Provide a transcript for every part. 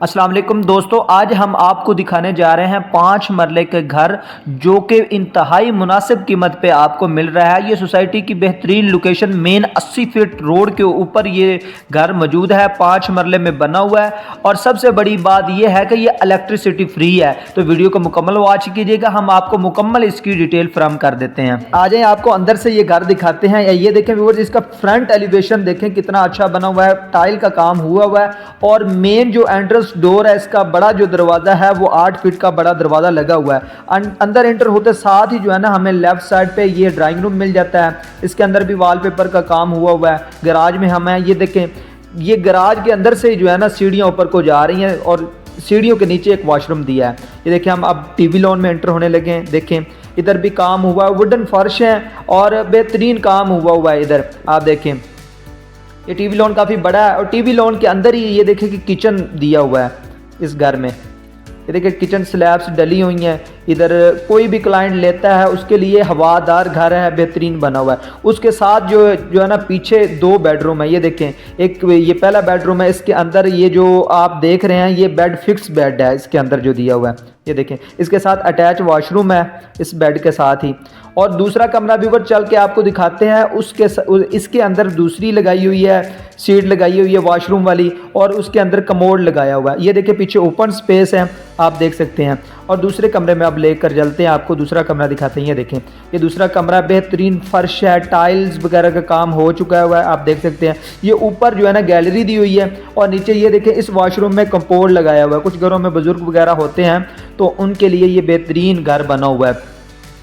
अस्सलाम वालेकुम दोस्तों, आज हम आपको दिखाने जा रहे हैं 5 मरले के घर जो कि इंतहाई मुनासिब कीमत पे आपको मिल रहा है। ये सोसाइटी की बेहतरीन लोकेशन मेन 80 फीट रोड के ऊपर ये घर मौजूद है। 5 मरले में बना हुआ है और सबसे बड़ी बात यह है कि ये इलेक्ट्रिसिटी फ्री है। तो वीडियो को मुकम्मल वॉच कीजिएगा, हम आपको मुकम्मल इसकी डिटेल फ्राहम कर देते हैं। आ जाए आपको अंदर से ये घर दिखाते हैं। ये देखें व्यूअर्स, इसका फ्रंट एलिवेशन देखें कितना अच्छा बना हुआ है, टाइल का काम हुआ है और मेन जो एंट्रेंस डोर है, इसका बड़ा जो दरवाजा है वो 8 फीट का बड़ा दरवाजा लगा हुआ है। अंदर एंटर होते साथ ही जो है ना हमें लेफ्ट साइड पे ये ड्राइंग रूम मिल जाता है। इसके अंदर भी वॉलपेपर का काम हुआ है। गराज में हमें ये देखें, ये गराज के अंदर से जो है ना सीढ़ियाँ ऊपर को जा रही हैं और सीढ़ियों के नीचे एक वॉशरूम दिया है। ये देखें, हम अब टीवी लॉन में एंटर होने लगे हैं। देखें इधर भी काम हुआ है, वुडन फर्श है और बेहतरीन काम हुआ है। इधर आप देखें, ये टीवी लॉन काफ़ी बड़ा है और टीवी लॉन के अंदर ही ये देखें कि किचन दिया हुआ है इस घर में। ये देखिए किचन स्लैब्स डली हुई हैं। इधर कोई भी क्लाइंट लेता है उसके लिए हवादार घर है, बेहतरीन बना हुआ है। उसके साथ जो है ना पीछे 2 बेडरूम है। ये देखें, एक ये पहला बेडरूम है, इसके अंदर ये जो आप देख रहे हैं ये बेड फिक्स बेड है इसके अंदर जो दिया हुआ है। ये देखें, इसके साथ अटैच वॉशरूम है इस बेड के साथ ही। और दूसरा कमरा भी ऊपर चल के आपको दिखाते हैं। इसके अंदर दूसरी लगाई हुई है, सीट लगाई हुई है वॉशरूम वाली और उसके अंदर कमोड लगाया हुआ है। ये देखिए पीछे ओपन स्पेस है, आप देख सकते हैं। और दूसरे कमरे में अब लेकर चलते हैं, आपको दूसरा कमरा दिखाते हैं। ये देखें, ये दूसरा कमरा बेहतरीन फर्श है, टाइल्स वगैरह का काम हो चुका हुआ है, आप देख सकते हैं। ये ऊपर जो है ना गैलरी दी हुई है और नीचे ये देखें इस वॉशरूम में कंपोड लगाया हुआ है। कुछ घरों में बुजुर्ग वगैरह होते हैं तो उनके लिए ये बेहतरीन घर बना हुआ है।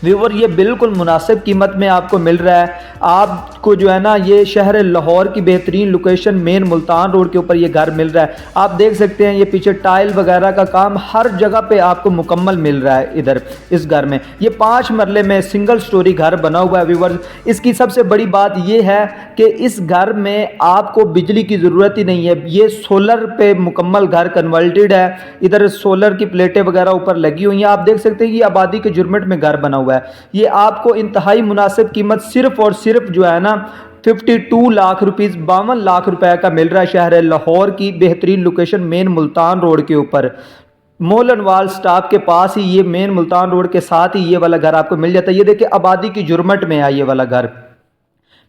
व्यूवर, ये बिल्कुल मुनासिब कीमत में आपको मिल रहा है। आपको जो है ना ये शहर लाहौर की बेहतरीन लोकेशन मेन मुल्तान रोड के ऊपर ये घर मिल रहा है। आप देख सकते हैं ये पीछे टाइल वगैरह का काम हर जगह पे आपको मुकम्मल मिल रहा है। इधर इस घर में ये 5 मरले में सिंगल स्टोरी घर बना हुआ है। व्यूवर, इसकी सबसे बड़ी बात ये है कि इस घर में आपको बिजली की ज़रूरत ही नहीं है। ये सोलर पे मुकम्मल घर कन्वर्टेड है। इधर सोलर की प्लेटें वगैरह ऊपर लगी हुई हैं। आप देख सकते हैं कि आबादी के जुर्मट में घर बना हुआ है। ये आपको इंतहाई मुनासिब कीमत सिर्फ और सिर्फ जो है ना 52 लाख रुपीस, 52 लाख रुपए का मिल रहा है शहर लाहौर की बेहतरीन लोकेशन मेन मुल्तान रोड के ऊपर। मोलन वाल स्टॉप के पास ही ये मेन मुल्तान रोड के साथ ही ये वाला घर आपको मिल जाता है। ये देखिए आबादी की जुर्मट में है ये वाला घर।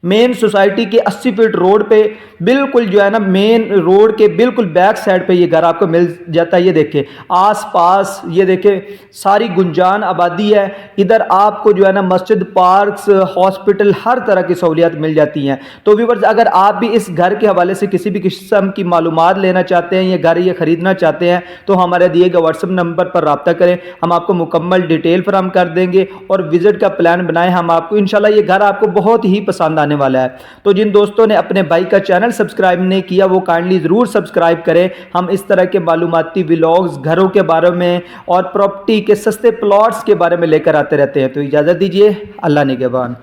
मेन सोसाइटी के 80 फीट रोड पे बिल्कुल जो है ना मेन रोड के बिल्कुल बैक साइड पे ये घर आपको मिल जाता है। ये देखिए आसपास ये देखिए सारी गुंजान आबादी है। इधर आपको जो है ना मस्जिद, पार्क्स, हॉस्पिटल हर तरह की सहूलियात मिल जाती हैं। तो व्यूअर्स, अगर आप भी इस घर के हवाले से किसी भी किस्म की मालूमात लेना चाहते हैं, ये घर ये ख़रीदना चाहते हैं तो हमारे दिए गए व्हाट्सएप नंबर पर रब्ता करें, हम आपको मुकम्मल डिटेल फराहम कर देंगे और विजिट का प्लान बनाएं हम आपको। इंशाल्लाह ये घर आपको बहुत ही पसंद आने वाला है। तो जिन दोस्तों ने अपने भाई का चैनल सब्सक्राइब नहीं किया वो काइंडली जरूर सब्सक्राइब करें। हम इस तरह के मालूमाती व्लॉग्स घरों के बारे में और प्रॉपर्टी के सस्ते प्लॉट्स के बारे में लेकर आते रहते हैं। तो इजाज़त दीजिए, अल्लाह निगहबान।